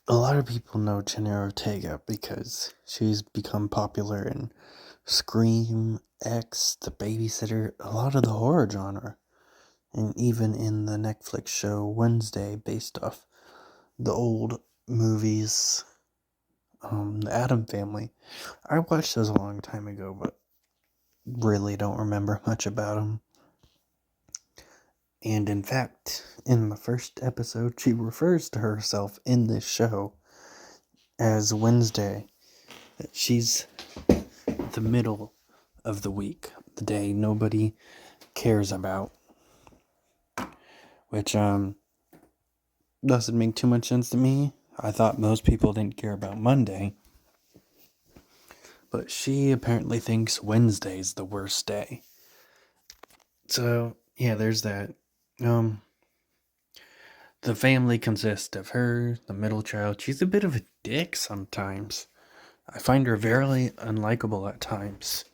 a lot of people know Jenna Ortega because she's become popular in Scream, X, The Babysitter, a lot of the horror genre, and even in the Netflix show Wednesday, based off the old movies, The Addams Family. I watched those a long time ago, but really don't remember much about them. And in fact, in the first episode, she refers to herself in this show as Wednesday. That she's the middle of the week, the day nobody cares about. Which doesn't make too much sense to me. I thought most people didn't care about Monday. But she apparently thinks Wednesday's the worst day. So, yeah, there's that. The family consists of her, the middle child. She's a bit of a dick sometimes. I find her very unlikable at times.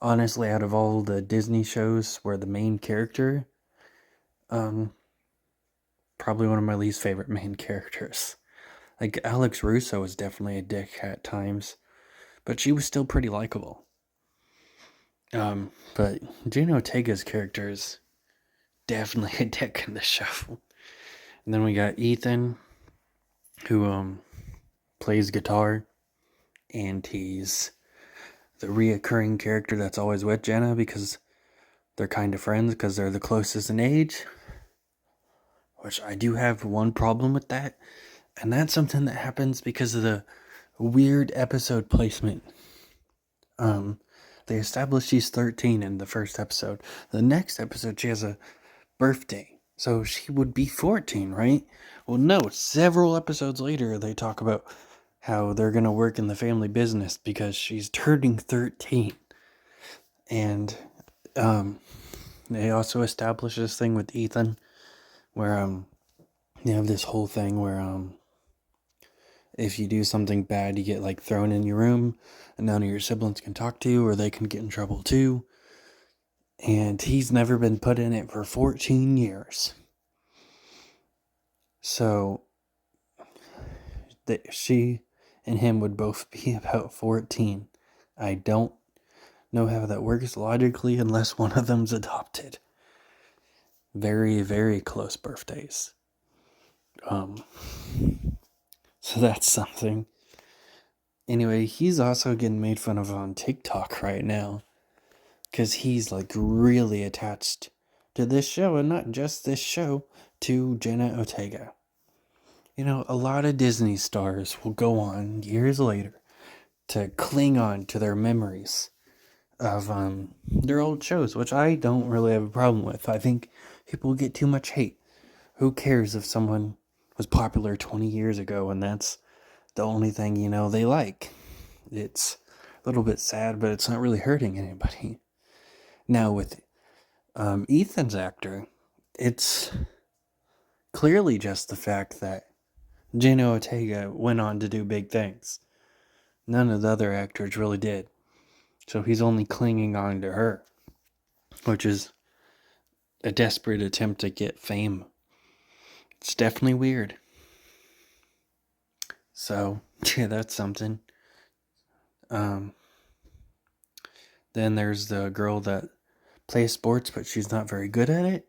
Honestly, out of all the Disney shows where the main character, probably one of my least favorite main characters. Like, Alex Russo is definitely a dick at times, but she was still pretty likable. But Jenna Ortega's character is definitely a dick in the show. And then we got Ethan, who plays guitar, and he's the reoccurring character that's always with Jenna because they're kind of friends because they're the closest in age. Which I do have one problem with that, and that's something that happens because of the weird episode placement. They established she's 13 in the first episode. The next episode, she has a birthday, so she would be 14, right? Well, no, several episodes later, they talk about how they're going to work in the family business because she's turning 13. And they also establish this thing with Ethan where you have this whole thing where if you do something bad, you get like thrown in your room and none of your siblings can talk to you or they can get in trouble too. And he's never been put in it for 14 years. So that she and him would both be about 14. I don't know how that works logically unless one of them's adopted. Very, very close birthdays. So that's something. Anyway, he's also getting made fun of on TikTok right now. Because he's like really attached to this show, and not just this show, to Jenna Ortega. You know, a lot of Disney stars will go on years later to cling on to their memories of their old shows, which I don't really have a problem with. I think people get too much hate. Who cares if someone was popular 20 years ago and that's the only thing, they like? It's a little bit sad, but it's not really hurting anybody. Now, with Ethan's actor, it's clearly just the fact that Jenna Ortega went on to do big things. None of the other actors really did. So he's only clinging on to her, which is a desperate attempt to get fame. It's definitely weird. So, yeah, that's something. Then there's the girl that plays sports, but she's not very good at it.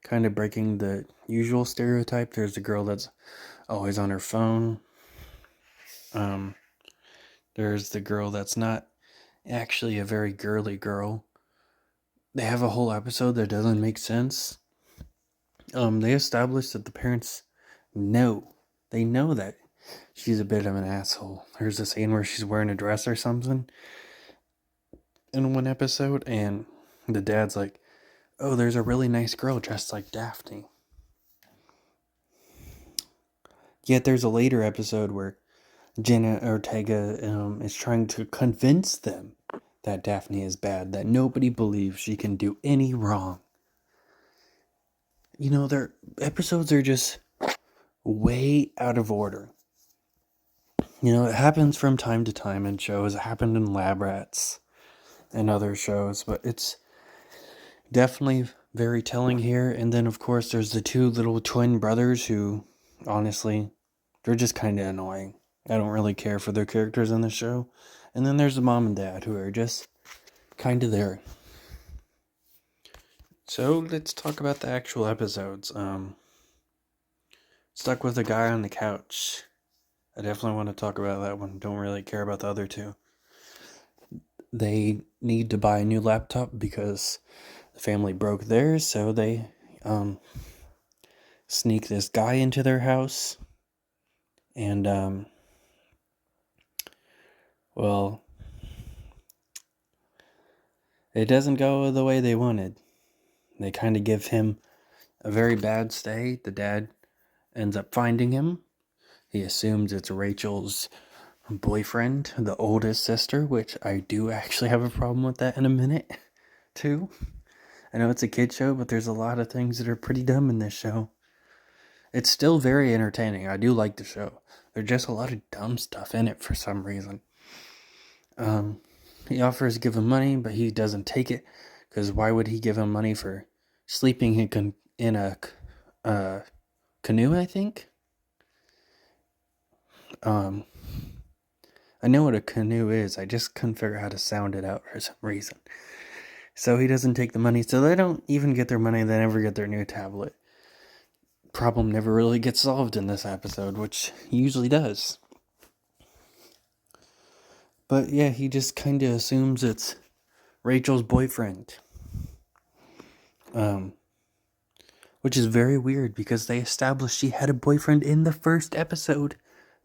Kind of breaking the usual stereotype. There's the girl that's always on her phone. There's the girl that's not actually a very girly girl. They have a whole episode that doesn't make sense. They established that the parents know. They know that she's a bit of an asshole. There's a scene where she's wearing a dress or something in one episode, and the dad's like, oh, there's a really nice girl dressed like Daphne. Yet there's a later episode where Jenna Ortega is trying to convince them that Daphne is bad, that nobody believes she can do any wrong. Their episodes are just way out of order. It happens from time to time in shows. It happened in Lab Rats and other shows, but it's definitely very telling here. And then, of course, there's the two little twin brothers who, honestly, They're just kind of annoying. I don't really care for their characters in the show. And then there's the mom and dad who are just kind of there. So let's talk about the actual episodes. Stuck with a guy on the couch. I definitely want to talk about that one. Don't really care about the other two. They need to buy a new laptop because the family broke theirs, so they sneak this guy into their house. And, well, it doesn't go the way they wanted. They kind of give him a very bad stay. The dad ends up finding him. He assumes it's Rachel's boyfriend, the oldest sister, which I do actually have a problem with that in a minute, too. I know it's a kid show, but there's a lot of things that are pretty dumb in this show. It's still very entertaining. I do like the show. There's just a lot of dumb stuff in it for some reason. He offers to give him money, but he doesn't take it, because why would he give him money for sleeping in a canoe, I think? I know what a canoe is, I just couldn't figure out how to sound it out for some reason. So he doesn't take the money, so they don't even get their money, they never get their new tablet. Problem never really gets solved in this episode, which he usually does. But yeah, he just kind of assumes it's Rachel's boyfriend. Which is very weird because they established she had a boyfriend in the first episode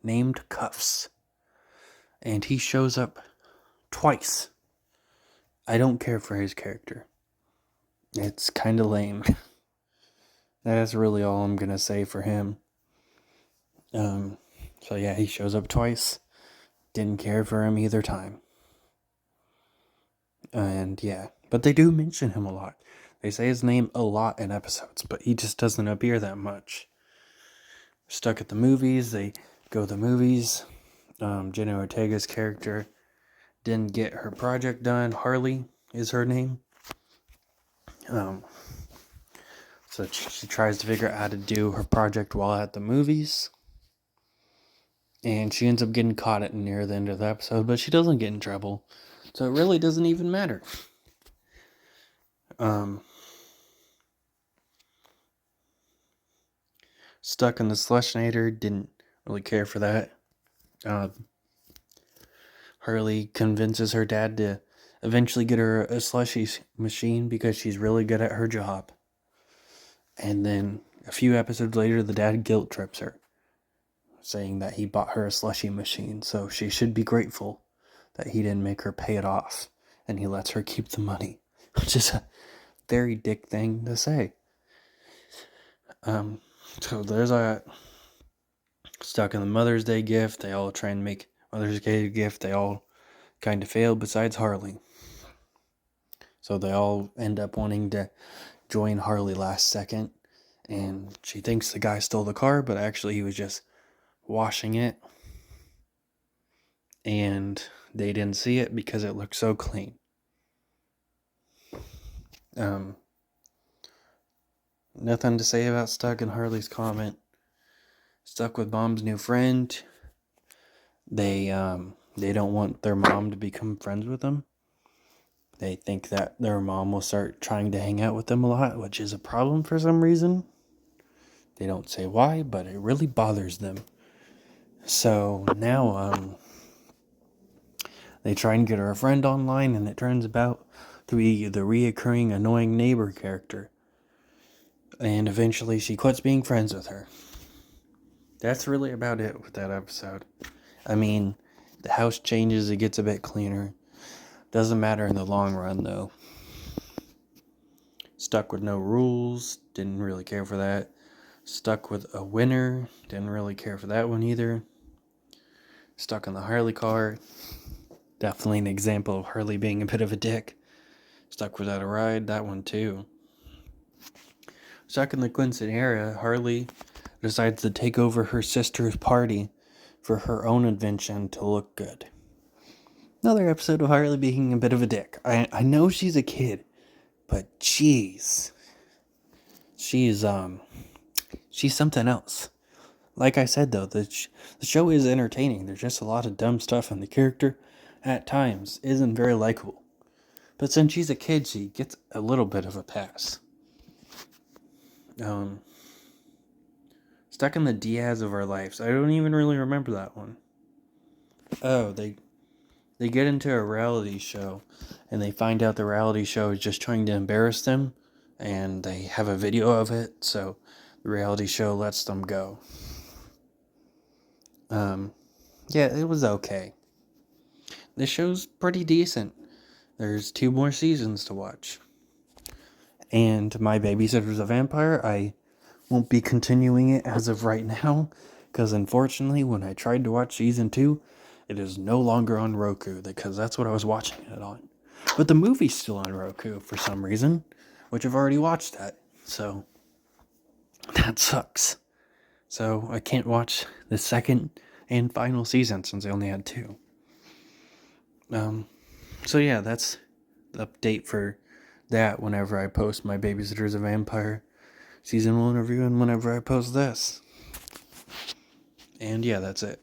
named Cuffs. And he shows up twice. I don't care for his character. It's kind of lame. That's really all I'm going to say for him. So yeah, he shows up twice. Didn't care for him either time. And yeah, but they do mention him a lot. They say his name a lot in episodes, but he just doesn't appear that much. Stuck at the movies, they go to the movies. Jenna Ortega's character didn't get her project done. Harley is her name. So she tries to figure out how to do her project while at the movies. And she ends up getting caught at near the end of the episode, but she doesn't get in trouble. So it really doesn't even matter. Stuck in the Slushinator, didn't really care for that. Harley convinces her dad to eventually get her a slushy machine because she's really good at her job. And then a few episodes later, the dad guilt trips her, saying that he bought her a slushy machine, so she should be grateful that he didn't make her pay it off, and he lets her keep the money, which is a very dick thing to say. So there's a stuck in the Mother's Day gift. They all try and make Mother's Day gift. They all kind of fail besides Harley. So they all end up wanting to join Harley last second. And she thinks the guy stole the car, but actually he was just washing it. And they didn't see it because it looked so clean. Nothing to say about Stuck in Harley's comment. Stuck with Mom's new friend. They don't want their mom to become friends with them. They think that their mom will start trying to hang out with them a lot, which is a problem for some reason. They don't say why, but it really bothers them. So now they try and get her a friend online, and it turns out to be the reoccurring annoying neighbor character. And eventually she quits being friends with her. That's really about it with that episode. I mean, the house changes, it gets a bit cleaner. Doesn't matter in the long run, though. Stuck with no rules, didn't really care for that. Stuck with a winner, didn't really care for that one either. Stuck in the Harley car, definitely an example of Harley being a bit of a dick. Stuck without a ride, that one too. Stuck in the quinceañera, Harley decides to take over her sister's party for her own invention to look good. Another episode of Harley being a bit of a dick. I know she's a kid, but jeez. She's something else. Like I said, though, the show is entertaining. There's just a lot of dumb stuff, and the character, at times, isn't very likable. But since she's a kid, she gets a little bit of a pass. Stuck in the Diaz of Our Lives. I don't even really remember that one. Oh, they get into a reality show, and they find out the reality show is just trying to embarrass them, and they have a video of it, so the reality show lets them go. Yeah, it was okay. This show's pretty decent. There's 2 more seasons to watch. And My Babysitter's a Vampire, I won't be continuing it as of right now, because unfortunately, when I tried to watch season 2, it is no longer on Roku, because that's what I was watching it on. But the movie's still on Roku for some reason, which I've already watched that, so that sucks. So I can't watch the second and final season since I only had 2. So yeah, that's the update for that whenever I post My Babysitter's a Vampire Season 1 review and whenever I post this. And yeah, that's it.